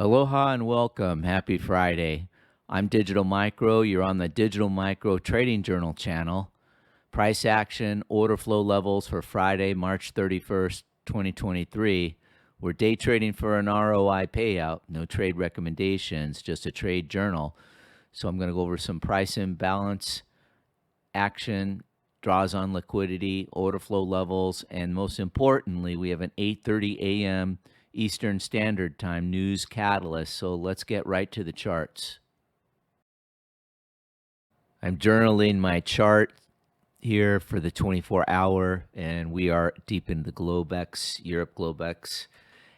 Aloha and welcome. Happy Friday. I'm Digital Micro. You're on the Digital Micro Trading Journal channel. Price action, order flow levels for Friday, March 31st, 2023. We're day trading for an ROI payout. No trade recommendations, just a trade journal. So I'm going to go over some price imbalance, action, draws on liquidity, order flow levels, and most importantly, we have an 8:30 a.m. Eastern Standard Time news catalyst. So let's get right to the charts. I'm journaling my chart here for the 24-hour, and we are deep in the Globex, Europe Globex.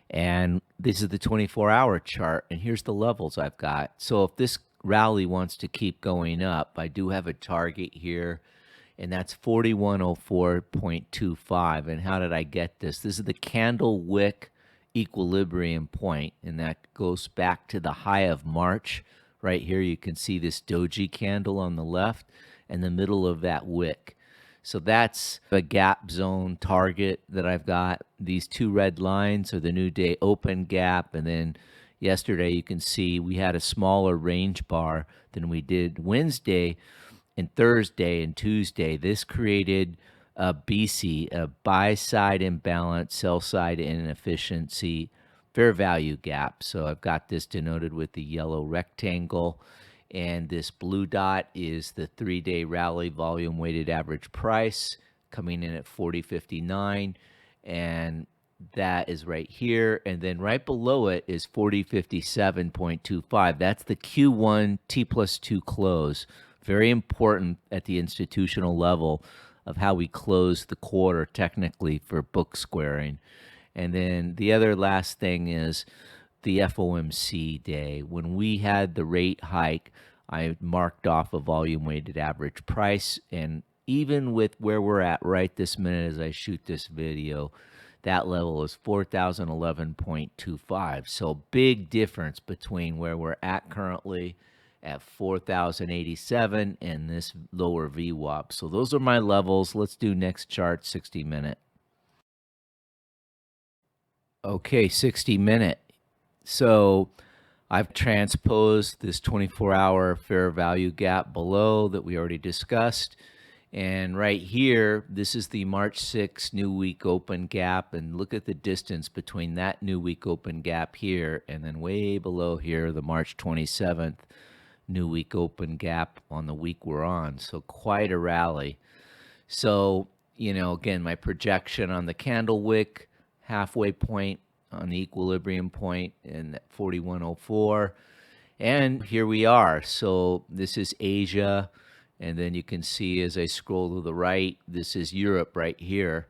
And this is the 24-hour chart, and here's the levels I've got. So if this rally wants to keep going up, I do have a target here, and that's 4104.25. And how did I get this? This is the candle wick equilibrium point, and that goes back to the high of March. Right here, you can see this doji candle on the left and the middle of that wick. So that's a gap zone target that I've got. These two red lines are the new day open gap, and then yesterday you can see we had a smaller range bar than we did Wednesday and Thursday and Tuesday. This created a BC, a buy side imbalance, sell side inefficiency, fair value gap. So I've got this denoted with the yellow rectangle, and this blue dot is the 3-day rally volume weighted average price coming in at 40.59, and that is right here. And then right below it is 40.57.25. That's the Q1 T+2 close. Very important at the institutional level of how we close the quarter technically for book squaring. And then the other last thing is the FOMC day. When we had the rate hike, I marked off a volume weighted average price. And even with where we're at right this minute as I shoot this video, that level is 4,011.25. So big difference between where we're at currently at 4,087 and this lower VWAP. So those are my levels. Let's do next chart, 60 minute. Okay, 60 minute. So I've transposed this 24-hour fair value gap below that we already discussed. And right here, this is the March 6th new week open gap. And look at the distance between that new week open gap here and then way below here, the March 27th new week open gap on the week we're on. So quite a rally. So, again, my projection on the candle wick, halfway point on the equilibrium point in 4104. And here we are. So this is Asia. And then you can see as I scroll to the right, this is Europe right here.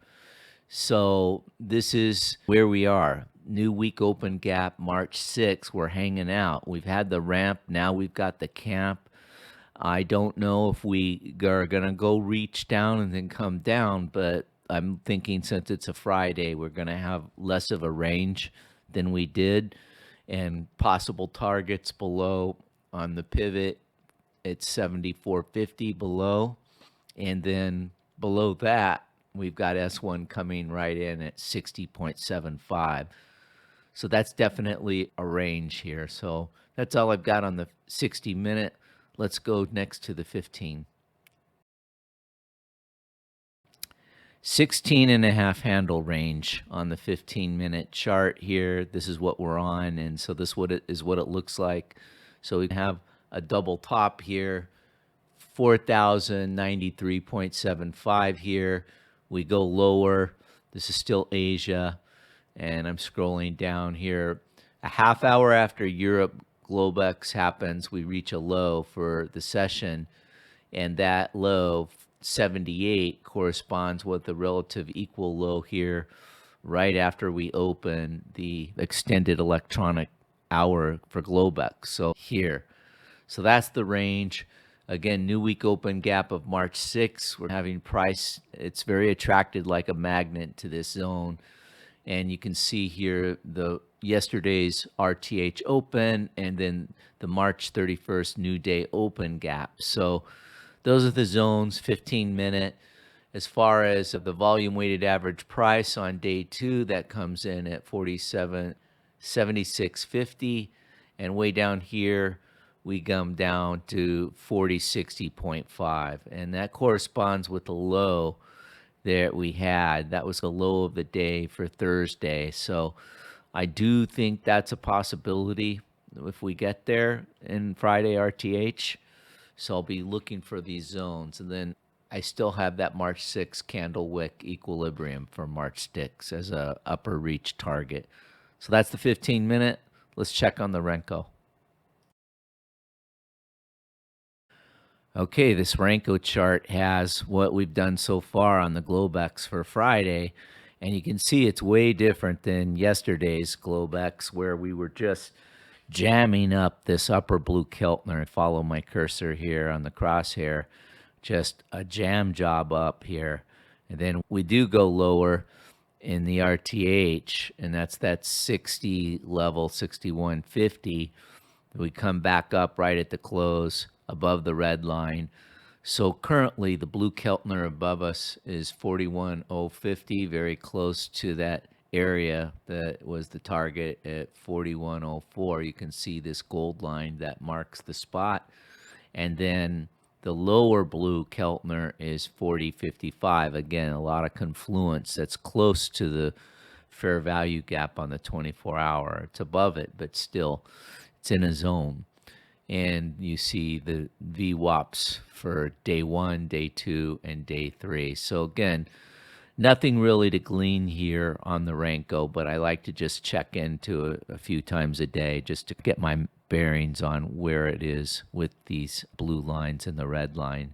So this is where we are. New week open gap, March 6th. We're hanging out. We've had the ramp. Now we've got the camp. I don't know if we are going to go reach down and then come down, but I'm thinking since it's a Friday, we're going to have less of a range than we did, and possible targets below on the pivot. It's 74.50 below, and then below that, we've got S1 coming right in at 60.75. So that's definitely a range here. So that's all I've got on the 60 minute. Let's go next to the 15. 16.5 handle range on the 15-minute chart here. This is what we're on, and so this is what it looks like. So we have a double top here, 4,093.75 here. We go lower. This is still Asia, and I'm scrolling down here. A half hour after Europe Globex happens, we reach a low for the session, and that low 78 corresponds with the relative equal low here right after we open the extended electronic hour for Globex. So here, so that's the range. Again, new week open gap of March 6th. We're having price. It's very attracted like a magnet to this zone. And you can see here the yesterday's RTH open and then the March 31st new day open gap. So those are the zones, 15-minute. As far as the volume weighted average price on day 2, that comes in at 76.50. and way down here we come down to 4060.5, and that corresponds with the low that we had. That was the low of the day for Thursday. So I do think that's a possibility if we get there in Friday RTH. So I'll be looking for these zones. And then I still have that March 6th candle wick equilibrium for March 6th as a upper reach target. So that's the 15 minute. Let's check on the Renko. Okay, this Renko chart has what we've done so far on the Globex for Friday, and you can see it's way different than yesterday's Globex, where we were just jamming up this upper blue Keltner. Follow my cursor here on the crosshair, just a jam job up here, and then we do go lower in the RTH, and that's that 60 level, 6150. We come back up right at the close above the red line. So currently the blue Keltner above us is 41.050, very close to that area that was the target at 41.04. You can see this gold line that marks the spot. And then the lower blue Keltner is 40.55. Again, a lot of confluence that's close to the fair value gap on the 24-hour. It's above it, but still it's in a zone. And you see the VWAPs for day 1, day 2, and day 3. So again, nothing really to glean here on the Renko, but I like to just check into it a few times a day just to get my bearings on where it is with these blue lines and the red line.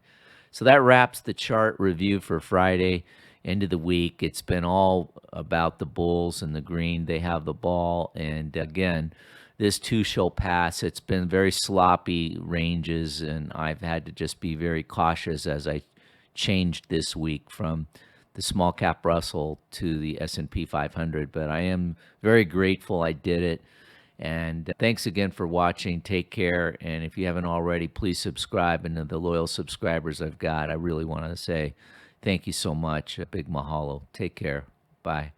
So that wraps the chart review for Friday, end of the week. It's been all about the bulls and the green. They have the ball, and again, this too shall pass. It's been very sloppy ranges, and I've had to just be very cautious as I changed this week from the small cap Russell to the S&P 500. But I am very grateful I did it. And thanks again for watching. Take care. And if you haven't already, please subscribe. And to the loyal subscribers I've got, I really want to say thank you so much. A big mahalo. Take care. Bye.